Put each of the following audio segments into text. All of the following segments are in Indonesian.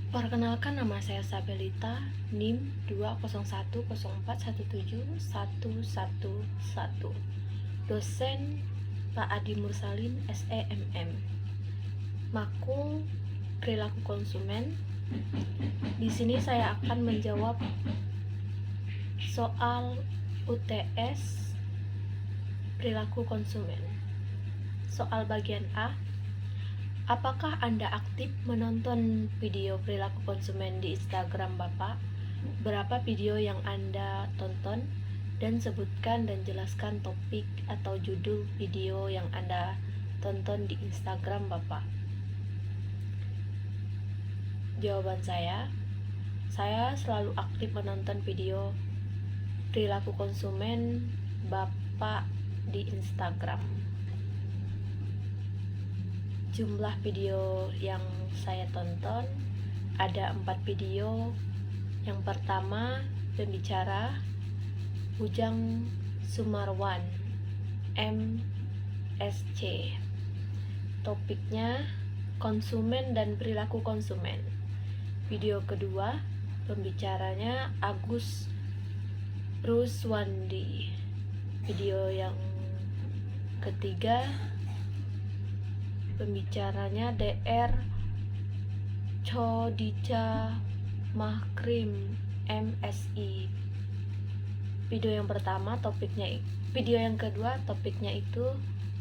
Perkenalkan, nama saya Sabelita, NIM 20104171111. Dosen Pak Adi Mursalin, SEMM. Makul perilaku konsumen. Di sini saya akan menjawab soal UTS perilaku konsumen. Soal bagian A. Apakah Anda aktif menonton video perilaku konsumen di Instagram Bapak? Berapa video yang Anda tonton? Dan sebutkan dan jelaskan topik atau judul video yang Anda tonton di Instagram Bapak. Jawaban saya selalu aktif menonton video perilaku konsumen Bapak di Instagram. Jumlah video yang saya tonton ada 4 video. Yang pertama, pembicara Ujang Sumarwan, MSC. Topiknya konsumen dan perilaku konsumen. Video kedua, pembicaranya Agus Ruswandi. Video yang ketiga, pembicaranya DR Chodija Mahkrim, MSI. Video yang kedua topiknya itu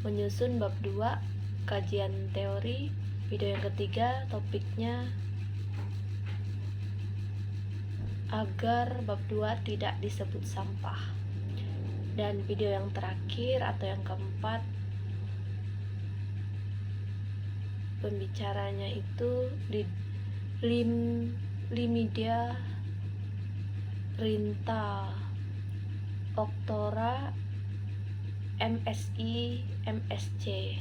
menyusun bab 2 kajian teori. Video yang ketiga topiknya agar bab 2 tidak disebut sampah. Dan video yang terakhir atau yang keempat, pembicaranya itu di Limidia Rinta Oktora, MSI, MSC.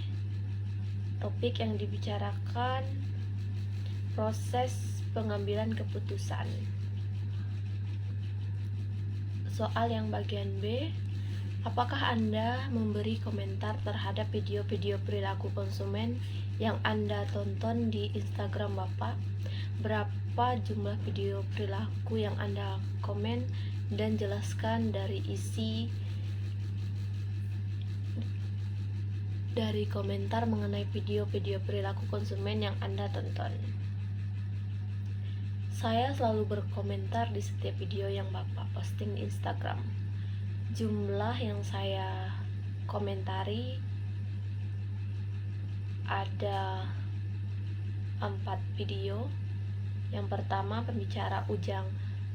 Topik yang dibicarakan proses pengambilan keputusan. Soal yang bagian B. Apakah Anda memberi komentar terhadap video-video perilaku konsumen yang Anda tonton di Instagram Bapak? Berapa jumlah video perilaku yang Anda komen, dan jelaskan dari isi dari komentar mengenai video-video perilaku konsumen yang Anda tonton. Saya selalu berkomentar di setiap video yang Bapak posting di Instagram. Jumlah yang saya komentari ada 4 video. Yang pertama, pembicara Ujang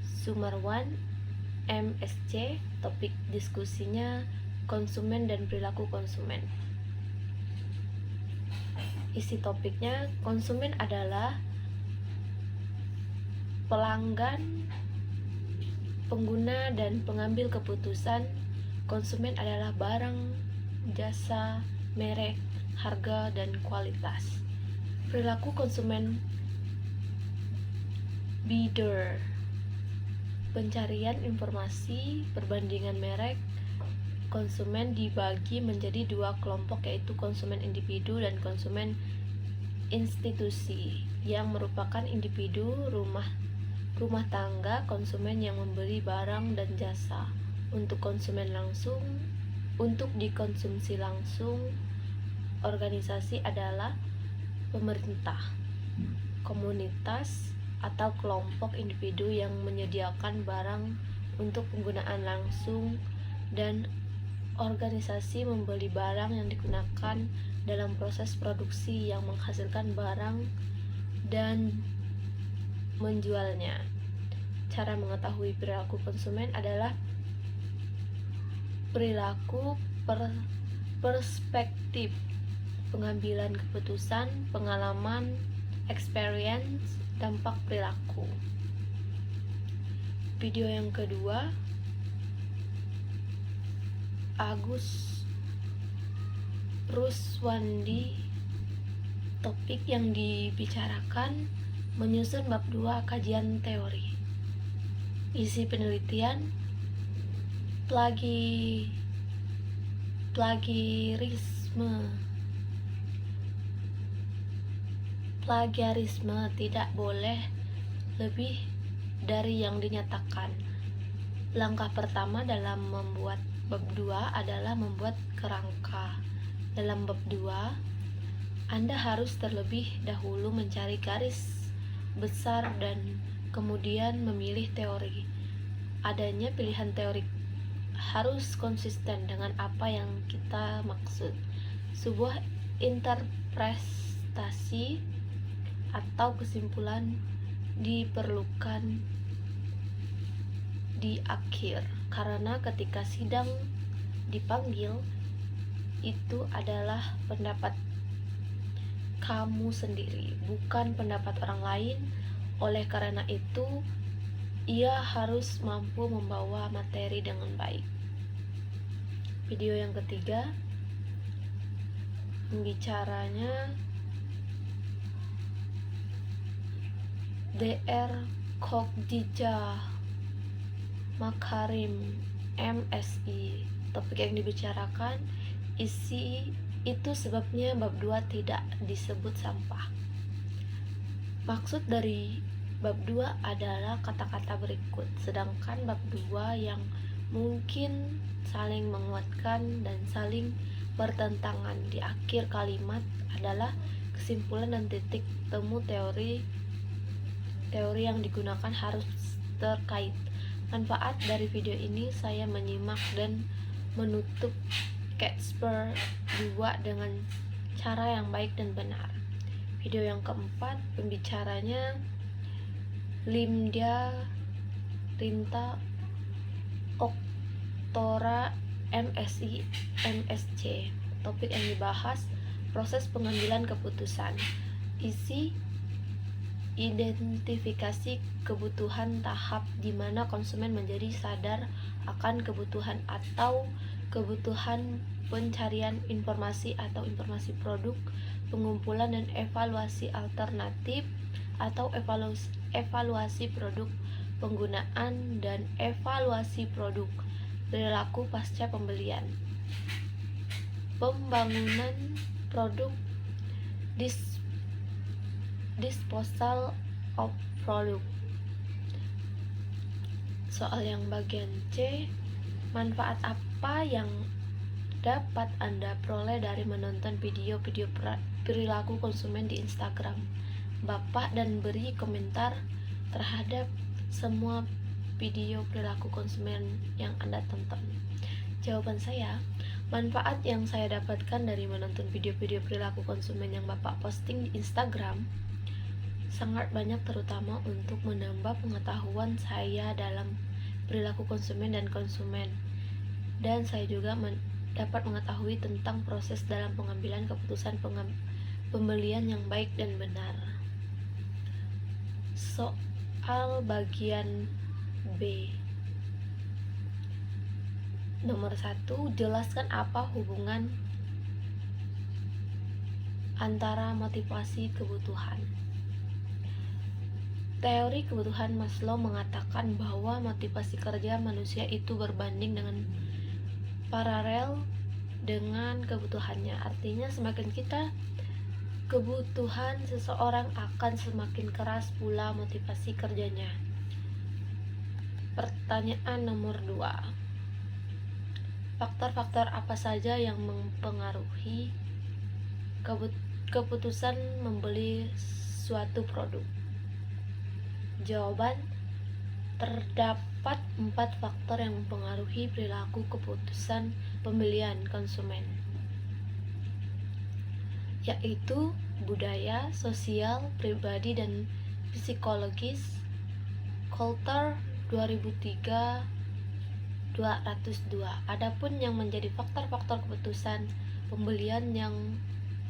Sumarwan, MSC. Topik diskusinya konsumen dan perilaku konsumen. Isi topiknya, konsumen adalah pelanggan, pengguna, dan pengambil keputusan. Konsumen adalah barang, jasa, merek, harga, dan kualitas. Perilaku konsumen bidder, pencarian informasi, perbandingan merek. Konsumen dibagi menjadi 2 kelompok, yaitu konsumen individu dan konsumen institusi. Yang merupakan individu rumah tangga, konsumen yang membeli barang dan jasa. Untuk konsumen langsung, untuk dikonsumsi langsung, organisasi adalah pemerintah, komunitas, atau kelompok individu yang menyediakan barang untuk penggunaan langsung, dan organisasi membeli barang yang digunakan dalam proses produksi yang menghasilkan barang dan menjualnya. Cara mengetahui perilaku konsumen adalah perilaku perspektif, pengambilan keputusan, pengalaman, experience, dampak perilaku. Video yang kedua, Agus Ruswandi. Topik yang dibicarakan menyusun bab 2 kajian teori. Isi penelitian plagiarisme tidak boleh lebih dari yang dinyatakan. Langkah pertama dalam membuat bab 2 adalah membuat kerangka. Dalam bab 2, Anda harus terlebih dahulu mencari garis besar dan kemudian memilih teori. Adanya pilihan teori harus konsisten dengan apa yang kita maksud. Sebuah interpretasi atau kesimpulan diperlukan di akhir, karena ketika sidang dipanggil, itu adalah pendapat kamu sendiri, bukan pendapat orang lain. Oleh karena itu, ia harus mampu membawa materi dengan baik. Video yang ketiga, pembicaranya Dr. Khadijah Makarim, MSI. Topik yang dibicarakan, isi itu sebabnya bab 2 tidak disebut sampah. Maksud dari bab 2 adalah kata-kata berikut, sedangkan bab 2 yang mungkin saling menguatkan dan saling bertentangan di akhir kalimat adalah kesimpulan dan titik temu teori yang digunakan harus terkait. Manfaat dari video ini, saya menyimak dan menutup Casper 2 dengan cara yang baik dan benar. Video yang keempat, pembicaranya Limdia Rinta Oktora, MSI MSc. Topik yang dibahas, proses pengambilan keputusan. Isi, identifikasi kebutuhan tahap di mana konsumen menjadi sadar akan kebutuhan atau kebutuhan pencarian informasi atau informasi produk, pengumpulan dan evaluasi alternatif atau evaluasi produk, penggunaan dan evaluasi produk, perilaku pasca pembelian, pembangunan produk, disposal of product. Soal yang bagian C, manfaat apa yang dapat Anda peroleh dari menonton video-video perilaku konsumen di Instagram Bapak dan beri komentar terhadap semua video perilaku konsumen yang Anda tonton. Jawaban saya, manfaat yang saya dapatkan dari menonton video-video perilaku konsumen yang Bapak posting di Instagram sangat banyak, terutama untuk menambah pengetahuan saya dalam perilaku konsumen dan konsumen. Dan saya juga dapat mengetahui tentang proses dalam pengambilan keputusan pembelian yang baik dan benar. Soal bagian B. Nomor 1, jelaskan apa hubungan antara motivasi kebutuhan. Teori kebutuhan Maslow mengatakan bahwa motivasi kerja manusia itu berbanding dengan paralel dengan kebutuhannya. Artinya semakin kita kebutuhan seseorang akan semakin keras pula motivasi kerjanya. Pertanyaan nomor 2. Faktor-faktor apa saja yang mempengaruhi keputusan membeli suatu produk? Jawaban, terdapat 4 faktor yang mempengaruhi perilaku keputusan pembelian konsumen, yaitu budaya, sosial, pribadi, dan psikologis. Coulter 2003 202. Adapun yang menjadi faktor-faktor keputusan pembelian yang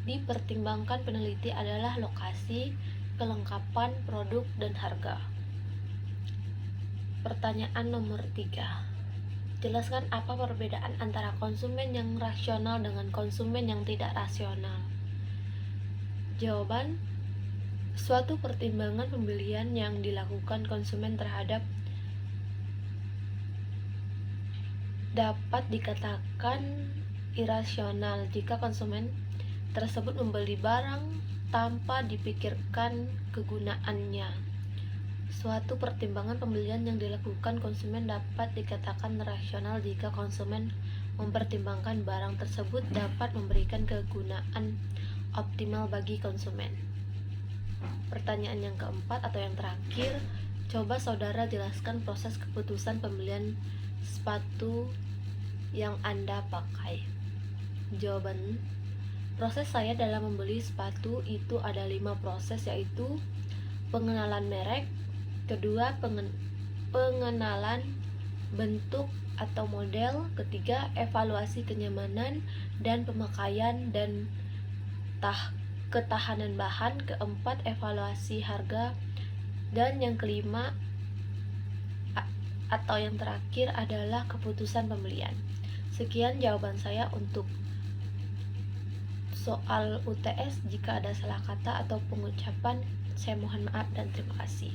dipertimbangkan peneliti adalah lokasi, kelengkapan produk, dan harga. Pertanyaan nomor 3. Jelaskan apa perbedaan antara konsumen yang rasional dengan konsumen yang tidak rasional. Jawaban, suatu pertimbangan pembelian yang dilakukan konsumen terhadap dapat dikatakan irasional jika konsumen tersebut membeli barang tanpa dipikirkan kegunaannya. Suatu pertimbangan pembelian yang dilakukan konsumen dapat dikatakan rasional jika konsumen mempertimbangkan barang tersebut dapat memberikan kegunaan optimal bagi konsumen. Pertanyaan yang keempat atau yang terakhir, coba saudara jelaskan proses keputusan pembelian sepatu yang Anda pakai. Jawaban, proses saya dalam membeli sepatu itu ada 5 proses, yaitu pengenalan merek, kedua pengenalan bentuk atau model, ketiga evaluasi kenyamanan dan pemakaian dan ketahanan bahan, keempat evaluasi harga, dan yang kelima atau yang terakhir adalah keputusan pembelian. Sekian jawaban saya untuk soal UTS. Jika ada salah kata atau pengucapan, saya mohon maaf dan terima kasih.